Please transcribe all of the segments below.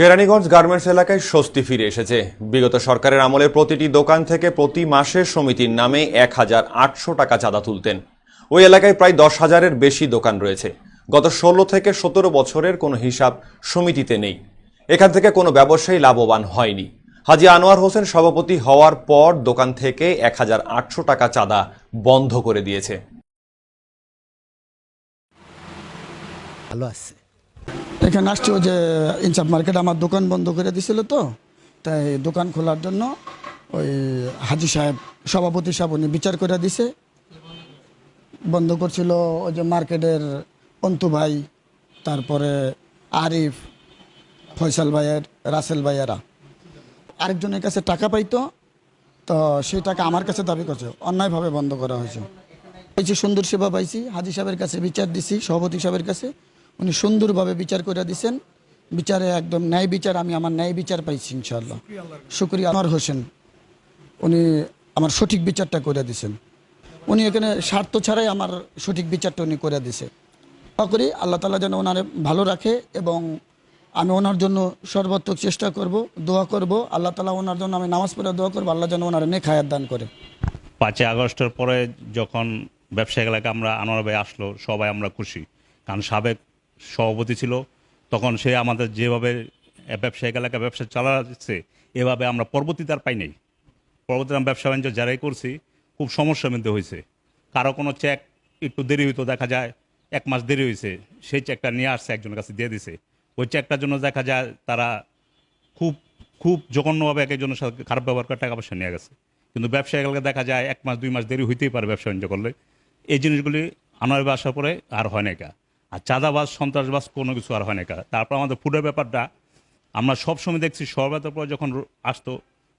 Keraniganj garments এলাকায় স্বস্তি ফিরে এসেছে। বিগত সরকারের আমলে প্রতিটি দোকান থেকে প্রতি মাসে সমিতির নামে ১,৮০০ টাকা চাঁদা তুলতেন। ওই এলাকায় প্রায় ১০,০০০-এর বেশি দোকান রয়েছে। গত ১৬ থেকে ১৭ বছরের কোনো হিসাব সমিতিতে নেই। এখান থেকে কোনো ব্যবসায়ী লাভবান হয়নি। হাজী আনোয়ার হোসেন সভাপতি হওয়ার পর দোকান থেকে ১,৮০০ টাকা চাঁদা বন্ধ করে দিয়েছে। ভালো আছে। এখানে আসছে যে ইনসাফ মার্কেট আমার দোকান বন্ধ করে দিছিল, তো তাই দোকান খোলার জন্য ওই হাজি সাহেব সভাপতি সাহেব উনি বিচার করে দিছে। বন্ধ করছিল ওই যে মার্কেটের অন্তু ভাই, তারপরে আরিফ, ফয়সাল ভাইয়ের, রাসেল ভাইয়েরা। আরেকজনের কাছে টাকা পাইতো, তো সেই টাকা আমার কাছে দাবি করছে, অন্যায়ভাবে বন্ধ করা হয়েছে। পাইছি সুন্দর সেবা পাইছি, হাজি সাহেবের কাছে বিচার দিছি, সভাপতি সাহেবের কাছে উনি সুন্দরভাবে বিচার করে দিছেন। বিচারে একদম ন্যায় বিচার, আমি আমার ন্যায় বিচার পাইছি ইনশাআল্লাহ। শুকরিয়া আনোয়ার হোসেন, উনি আমার সঠিক বিচারটা করে দিছেন। উনি এখানে স্বার্থ ছাড়াই আমার সঠিক বিচারটা উনি করে দিছে। আশা করি আল্লাহ তাআলা যেন ওনারে ভালো রাখে, এবং আমি ওনার জন্য সর্বাত্মক চেষ্টা করব, দোয়া করব। আল্লাহ তাআলা ওনার জন্য আমি নামাজ পড়ে দোয়া করবো, আল্লাহ যেন ওনার নেক হায়াত দান করে। 5 আগস্টের পরে যখন ব্যবসায়িক এলাকা আমরা আনোয়ার ভাই আসলো, সবাই আমরা খুশি। কারণ সাবেক সভাপতি ছিল, তখন সে আমাদের যেভাবে ব্যবসায়িক এলাকা ব্যবসা চালাচ্ছে, এভাবে আমরা পরবর্তীতে আর পাই নাই। পরবর্তীতে আমরা ব্যবসা বাণিজ্য যারাই করছি খুব সমস্যার মধ্যে হয়েছে। কারো কোনো চেক একটু দেরি হইতো, দেখা যায় 1 মাস দেরি হয়েছে, সেই চেকটা নিয়ে আসছে, একজনের কাছে দিয়ে দিছে। ওই চেকটার জন্য দেখা যায় তারা খুব খুব জঘন্যভাবে এক একজনের সাথে খারাপ ব্যবহার করে টাকা পয়সা নিয়ে গেছে। কিন্তু ব্যবসায়িক এলাকা দেখা যায় 1 মাস 2 মাস দেরি হইতেই পারে ব্যবসা বাণিজ্য করলে। এই জিনিসগুলি আনোয়ার ভাই আসার পরে আর হয় না কা। আর চাঁদাবাজ সন্ত্রাসবাজ কোনো কিছু আর হয় না কা। তারপর আমাদের ফুডের ব্যাপারটা আমরা সবসময় দেখছি, সরবরাহের পর যখন আসতো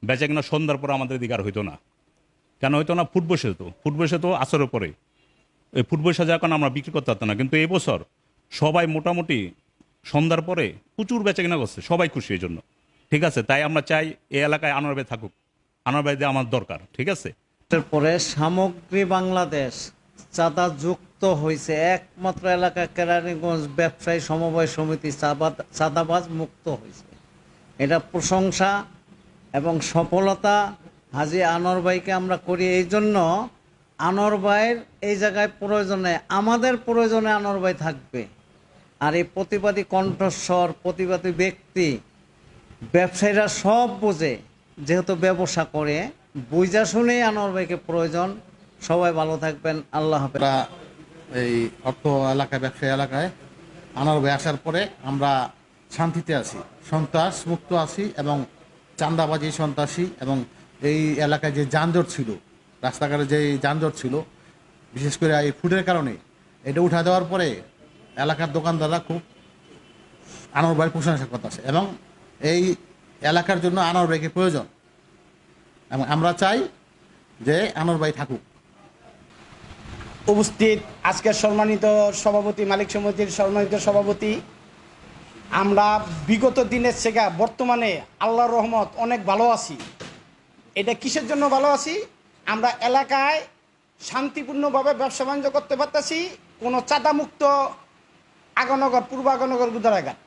বেচা কিনা সন্ধ্যার পর আমাদের এদিকে আর হইতো না। কেন হইতো না? ফুট বসে তো, ফুট বসে তো আসরের পরে, এই ফুট বসে যাওয়ার কারণে আমরা বিক্রি করতে পারতাম না। কিন্তু এই বছর সবাই মোটামুটি সন্ধ্যার পরে প্রচুর বেচা কিনা করছে, সবাই খুশি এই জন্য। ঠিক আছে, তাই আমরা চাই এই এলাকায় আনোয়ার ভাই থাকুক, আনোয়ার ভাই দিয়ে আমার দরকার। ঠিক আছে। পরে সামগ্রী বাংলাদেশ চাঁদা যুক্ত হয়েছে, একমাত্র এলাকা কেরানীগঞ্জ ব্যবসায়ী সমবায় সমিতি চাঁদাবাজ মুক্ত হয়েছে। এটা প্রশংসা এবং সফলতা হাজী আনোয়ার ভাইকে আমরা করি। এই জন্য আনোয়ার ভাইয়ের এই জায়গায় প্রয়োজনে, আমাদের প্রয়োজনে আনোয়ার ভাই থাকবে। আর এই প্রতিবাদী কণ্ঠস্বর, প্রতিবাদী ব্যক্তি, ব্যবসায়ীরা সব বোঝে, যেহেতু ব্যবসা করে, বুঝা শুনে আনোয়ার ভাইকে প্রয়োজন। সবাই ভালো থাকবেন, আল্লাহ হাফেজ। এই অর্থ এলাকায়, ব্যবসায়ী এলাকায় আনোয়ার ভাই আসার পরে আমরা শান্তিতে আছি, সন্ত্রাস মুক্ত আছি, এবং চাঁদাবাজি সন্ত্রাসী, এবং এই এলাকায় যে যানজট ছিল, রাস্তাঘাটে যে যানজট ছিল, বিশেষ করে এই ফুডের কারণে, এটা উঠা দেওয়ার পরে এলাকার দোকানদাররা খুব আনোয়ার ভাইয়ের প্রশংসা করতেছে, এবং এই এলাকার জন্য আনোয়ার ভাইকে প্রয়োজন, এবং আমরা চাই যে আনোয়ার ভাই থাকুক। উপস্থিত আজকের সম্মানিত সভাপতি, মালিক সমিতির সম্মানিত সভাপতি, আমরা বিগত দিনের থেকে বর্তমানে আল্লাহর রহমত অনেক ভালো আছি। এটা কিসের জন্য ভালো আছি? আমরা এলাকায় শান্তিপূর্ণভাবে ব্যবসা বাণিজ্য করতে পারতেছি। কোনো চাঁদামুক্ত আগনগর, পূর্ব আগনগর, গুদারাঘাট,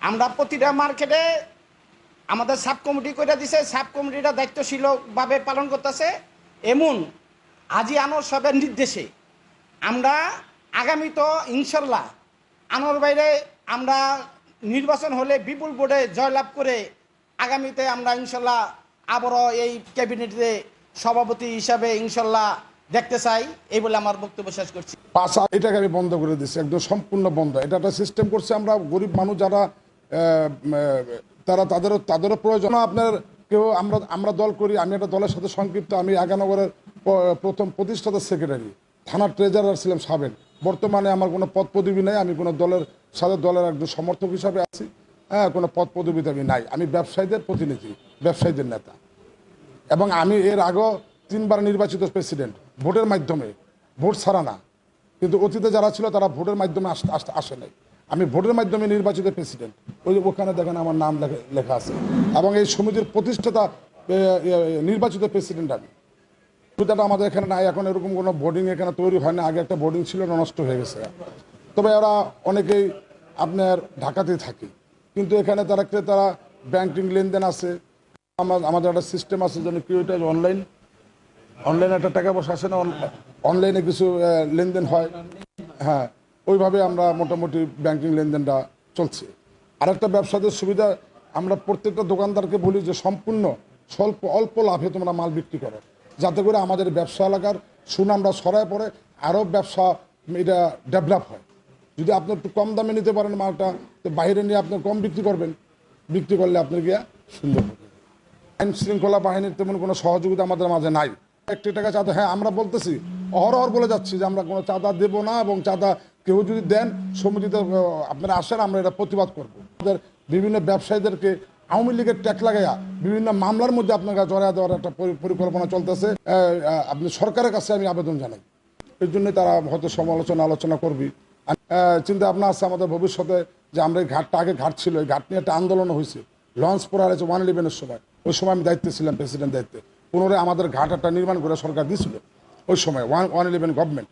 আমরা প্রতিটা মার্কেটে আমাদের সাব কমিটি করে দিছে, সাব কমিটিটা দায়িত্বশীলভাবে পালন করতেছে। এমন হাজী আনোয়ার সাহেবের নির্দেশে আমরা আগামী তো ইনশাল্লাহ আনোয়ার বাইরে আমরা নির্বাচন হলে বিপুল ভোটে জয়লাভ করে আগামীতে আমরা ইনশাল্লাহ আবারও এই ক্যাবিনেটে সভাপতি হিসাবে ইনশাল্লাহ দেখতে চাই। এই বলে আমার বক্তব্য শেষ করছি। এটাকে আমি বন্ধ করে দিচ্ছি, একদম সম্পূর্ণ বন্ধ। এটা একটা সিস্টেম করছে, আমরা গরিব মানুষ যারা তারা তাদেরও প্রয়োজন। আপনার কেউ আমরা দল করি, আমি একটা দলের সাথে সংক্ষিপ্ত। আমি আগানগরের প্রথম প্রতিষ্ঠাতা সেক্রেটারি, থানার ট্রেজারার ছিলাম সাবেক। বর্তমানে আমার কোনো পদ পদবি নাই, আমি কোনো দলের সাথে দলের একজন সমর্থক হিসাবে আছি। হ্যাঁ, কোনো পদ পদবিতে আমি নাই। আমি ব্যবসায়ীদের প্রতিনিধি, ব্যবসায়ীদের নেতা, এবং আমি এর আগেও 3 বার নির্বাচিত প্রেসিডেন্ট, ভোটের মাধ্যমে, ভোট ছাড়া না। কিন্তু অতীতে যারা ছিল তারা ভোটের মাধ্যমে আসে নাই। আমি ভোটের মাধ্যমে নির্বাচিত প্রেসিডেন্ট, ওখানে দেখেন আমার নাম লেখা আছে, এবং এই সমিতির প্রতিষ্ঠাতা নির্বাচিত প্রেসিডেন্ট আমি। সুবিধাটা আমাদের এখানে নাই, এখন এরকম কোনো বোর্ডিং এখানে তৈরি হয় না। আগে একটা বোর্ডিং ছিল, নষ্ট হয়ে গেছে। তবে ওরা অনেকেই আপনার ঢাকাতেই থাকে, কিন্তু এখানে তারা ক্রেতারা ব্যাংকিং লেনদেন আছে, আমাদের একটা সিস্টেম আছে যেন কেউ এটা অনলাইনে একটা টাকা পয়সা আসে না, অনলাইনে কিছু লেনদেন হয়। হ্যাঁ, ওইভাবে আমরা মোটামুটি ব্যাংকিং লেনদেনটা চলছে। আরেকটা ব্যবসাদের সুবিধা, আমরা প্রত্যেকটা দোকানদারকে বলি যে সম্পূর্ণ অল্প লাভে তোমরা মাল বিক্রি করো, যাতে করে আমাদের ব্যবসা এলাকার সুনামটা ছড়ায় পড়ে, আরও ব্যবসা এটা ডেভেলপ হয়। যদি আপনি একটু কম দামে নিতে পারেন মালটা, তো বাইরে নিয়ে আপনি কম বিক্রি করবেন, বিক্রি করলে আপনার গিয়া সুন্দর হবে। আইন শৃঙ্খলা বাহিনীর তেমন কোনো সহযোগিতা আমাদের মাঝে নাই। 1 টাকা চাঁদা, হ্যাঁ আমরা বলতেছি, অহরহ বলে যাচ্ছি যে আমরা কোনো চাঁদা দেবো না, এবং চাঁদা কেউ যদি দেন সমিতিতে আপনারা আসেন, আমরা এটা প্রতিবাদ করবো। আমাদের বিভিন্ন ব্যবসায়ীদেরকে আওয়ামী লীগের ট্যাগ লাগাইয়া বিভিন্ন মামলার মধ্যে আপনাকে জড়ায় দেওয়ার একটা পরিকল্পনা চলতেছে। আপনি সরকারের কাছে আমি আবেদন জানাই, এর জন্য তারা হয়তো আলোচনা করবি। চিন্তা ভাবনা আছে আমাদের ভবিষ্যতে যে আমরা এই ঘাটটা, আগে ঘাট ছিল, এই ঘাট নিয়ে একটা আন্দোলন হয়েছে, লঞ্চ পড়া হয়েছে 111-এর সময়। ওই সময় আমি দায়িত্বে ছিলাম, প্রেসিডেন্ট দায়িত্বে। পুনরায় আমাদের ঘাট একটা নির্মাণ করে সরকার দিয়েছিল ওই সময় 111 গভর্নমেন্ট।